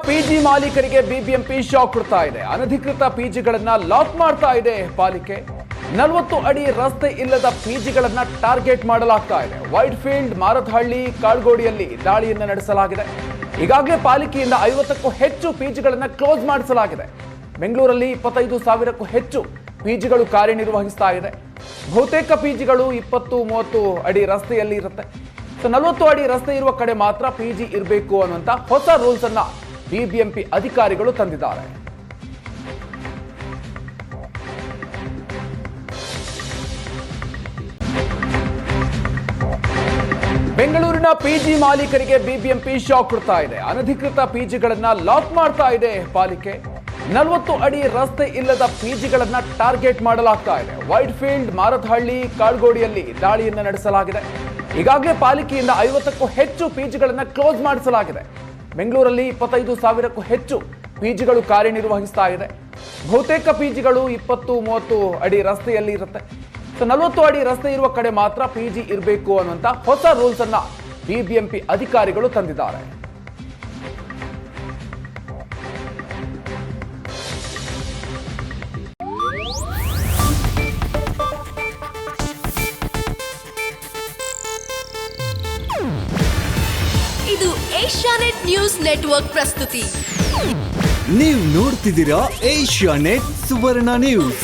PG ಮಾಲೀಕರಿಗೆ BBMP shock ಕೊಡ್ತಾ ಇದೆ. ಅನಧಿಕೃತ ಪಿಜಿಗಳನ್ನ ಲಾಕ್ ಮಾಡ್ತಾ ಇದೆ ಪಾಲಿಕೆ. 40 ಅಡಿ ರಸ್ತೆ ಇಲ್ಲದ ಪಿಜಿಗಳನ್ನ ಟಾರ್ಗೆಟ್ ಮಾಡಲಾಗ್ತಾ ಇದೆ. ವೈಟ್ ಫೀಲ್ಡ್, ಮಾರತಹಳ್ಳಿ, ಕಾಳ್ಗೋಡಿಯಲ್ಲಿ ದಾಳಿಯನ್ನು ನಡೆಸಲಾಗಿದೆ. ಈಗಾಗಲೇ ಪಾಲಿಕೆಯಿಂದ 50ಕ್ಕೂ ಹೆಚ್ಚು ಪಿಜಿಗಳನ್ನ ಕ್ಲೋಸ್ ಮಾಡಿಸಲಾಗಿದೆ. ಬೆಂಗಳೂರಲ್ಲಿ 25,000ಕ್ಕೂ ಹೆಚ್ಚು ಪಿಜಿಗಳು ಕಾರ್ಯನಿರ್ವಹಿಸ್ತಾ ಇದೆ. ಬಹುತೇಕ ಪಿಜಿಗಳು 20-30 ಅಡಿ ರಸ್ತೆಯಲ್ಲಿ ಇರುತ್ತೆ. 40 ಅಡಿ ರಸ್ತೆ ಇರುವ ಕಡೆ ಮಾತ್ರ ಪಿಜಿ ಇರಬೇಕು ಅನ್ನುವಂತ ಹೊಸ ರೂಲ್ಸ್ ಅನ್ನ ಬಿಬಿಎಂಪಿ ಅಧಿಕಾರಿಗಳು ತಂದಿದ್ದಾರೆ. ಬೆಂಗಳೂರಿನ ಪಿಜಿ ಮಾಲೀಕರಿಗೆ ಬಿಬಿಎಂಪಿ ಶಾಕ್ ಕೊಡ್ತಾ ಇದೆ. ಅನಧಿಕೃತ ಪಿಜಿಗಳನ್ನ ಲಾಕ್ ಮಾಡ್ತಾ ಇದೆ ಪಾಲಿಕೆ. 40 ಅಡಿ ರಸ್ತೆ ಇಲ್ಲದ ಪಿಜಿಗಳನ್ನ ಟಾರ್ಗೆಟ್ ಮಾಡಲಾಗ್ತಾ ಇದೆ. ವೈಟ್ ಫೀಲ್ಡ್, ಮಾರತಹಳ್ಳಿ, ಕಾಳ್ಗೋಡಿಯಲ್ಲಿ ದಾಳಿಯನ್ನು ನಡೆಸಲಾಗಿದೆ. ಈಗಾಗಲೇ ಪಾಲಿಕೆಯಿಂದ 50ಕ್ಕೂ ಹೆಚ್ಚು ಪಿಜಿಗಳನ್ನ ಕ್ಲೋಸ್ ಮಾಡಿಸಲಾಗಿದೆ. ಬೆಂಗಳೂರಲ್ಲಿ 25,000ಕ್ಕೂ ಹೆಚ್ಚು ಪಿಜಿಗಳು ಕಾರ್ಯನಿರ್ವಹಿಸ್ತಾ ಇದೆ. ಬಹುತೇಕ ಪಿಜಿಗಳು 20-30 ಅಡಿ ರಸ್ತೆಯಲ್ಲಿ ಇರುತ್ತೆ. 40 ಅಡಿ ರಸ್ತೆ ಇರುವ ಕಡೆ ಮಾತ್ರ ಪಿಜಿ ಇರಬೇಕು ಅನ್ನುವಂತ ಹೊಸ ರೂಲ್ಸ್ ಅನ್ನ ಬಿಬಿಎಂಪಿ ಅಧಿಕಾರಿಗಳು ತಂದಿದ್ದಾರೆ. ಇದು ಏಷ್ಯಾನೆಟ್ ನ್ಯೂಸ್ ನೆಟ್ವರ್ಕ್ ಪ್ರಸ್ತುತಿ. ನೀವು ನೋಡ್ತಿದ್ದೀರಾ ಏಷ್ಯಾನೆಟ್ ಸುವರ್ಣ ನ್ಯೂಸ್.